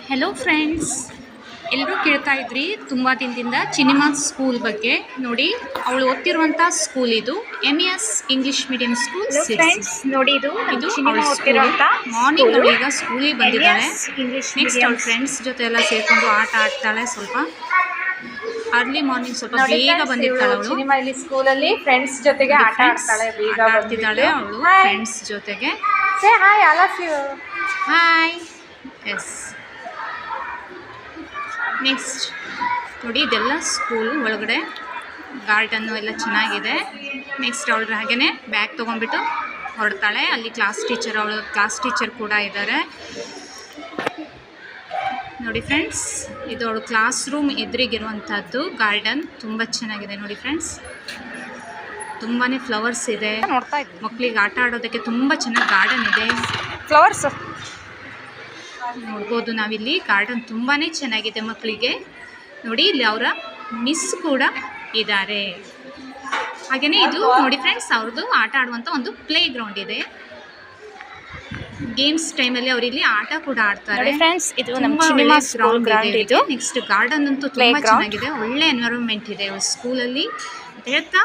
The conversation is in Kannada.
ಹೆಲೋ ಫ್ರೆಂಡ್ಸ್, ಎಲ್ಲರೂ ಕೇಳ್ತಾ ಇದ್ರಿ ತುಂಬ ದಿನದಿಂದ ಚಿನಿಮಾ ಸ್ಕೂಲ್ ಬಗ್ಗೆ. ನೋಡಿ, ಅವಳು ಓದ್ತಿರುವಂಥ ಸ್ಕೂಲ್ ಇದು MES ಇಂಗ್ಲಿಷ್ ಮೀಡಿಯಂ ಸ್ಕೂಲ್. ನೋಡಿ ಇದು ಮಾರ್ನಿಂಗ್ ಅವಳು ಈಗ ಸ್ಕೂಲಿಗೆ ಬಂದಿದ್ದಾಳೆ. ನೆಕ್ಸ್ಟ್ ಅವಳ ಫ್ರೆಂಡ್ಸ್ ಜೊತೆ ಎಲ್ಲ ಸೇರ್ಕೊಂಡು ಆಟ ಆಡ್ತಾಳೆ. ಸ್ವಲ್ಪ ಅರ್ಲಿ ಮಾರ್ನಿಂಗ್ ಸ್ವಲ್ಪ ಬೇಗ ಬಂದಿರ್ತಾಳೆ ಅವಳು. ಇಲ್ಲಿ ಸ್ಕೂಲಲ್ಲಿ ಫ್ರೆಂಡ್ಸ್ ಜೊತೆಗೆ ಆಟ ಆಡ್ತಿದ್ದಾಳೆ ಅವಳು ಫ್ರೆಂಡ್ಸ್ ಜೊತೆಗೆ. ಹಾಯ್. ಎಸ್, ನೆಕ್ಸ್ಟ್ ನೋಡಿ, ಇದೆಲ್ಲ ಸ್ಕೂಲ್ ಒಳಗಡೆ ಗಾರ್ಡನ್ನು ಎಲ್ಲ ಚೆನ್ನಾಗಿದೆ. ನೆಕ್ಸ್ಟ್ ಅವಳು ಹಾಗೇ ಬ್ಯಾಗ್ ತೊಗೊಂಡ್ಬಿಟ್ಟು ಹೊರಡ್ತಾಳೆ. ಅಲ್ಲಿ ಅವಳು ಕ್ಲಾಸ್ ಟೀಚರ್ ಕೂಡ ಇದ್ದಾರೆ. ನೋಡಿ ಫ್ರೆಂಡ್ಸ್, ಇದು ಅವಳು ಕ್ಲಾಸ್ ರೂಮ್ ಎದುರಿಗಿರುವಂಥದ್ದು ಗಾರ್ಡನ್. ತುಂಬ ಚೆನ್ನಾಗಿದೆ ನೋಡಿ ಫ್ರೆಂಡ್ಸ್. ತುಂಬಾ ಫ್ಲವರ್ಸ್ ಇದೆ, ಮಕ್ಕಳಿಗೆ ಆಟ ಆಡೋದಕ್ಕೆ ತುಂಬ ಚೆನ್ನಾಗಿ ಗಾರ್ಡನ್ ಇದೆ. ಫ್ಲವರ್ಸ್ ನೋಡ್ಬೋದು ನಾವಿಲ್ಲಿ. ಗಾರ್ಡನ್ ತುಂಬಾ ಚೆನ್ನಾಗಿದೆ ಮಕ್ಕಳಿಗೆ. ನೋಡಿ, ಇಲ್ಲಿ ಅವರ ಮಿಸ್ ಕೂಡ ಇದ್ದಾರೆ. ಹಾಗೆಯೇ ಇದು ನೋಡಿ ಫ್ರೆಂಡ್ಸ್, ಅವ್ರದ್ದು ಆಟ ಆಡುವಂಥ ಒಂದು ಪ್ಲೇ ಗ್ರೌಂಡ್ ಇದೆ. ಗೇಮ್ಸ್ ಟೈಮಲ್ಲಿ ಅವರಿಲ್ಲಿ ಆಟ ಕೂಡ ಆಡ್ತಾರೆ. ಫ್ರೆಂಡ್ಸ್, ಇದು ನಮ್ಮ ಚಿನಿಮಾ ಗ್ರೌಂಡ್ ಇದು. ನೆಕ್ಸ್ಟ್ ಗಾರ್ಡನ್ ಅಂತೂ ತುಂಬ ಚೆನ್ನಾಗಿದೆ. ಒಳ್ಳೆ ಎನ್ವೈರನ್ಮೆಂಟ್ ಇದೆ ಸ್ಕೂಲಲ್ಲಿ ಅಂತ ಹೇಳ್ತಾ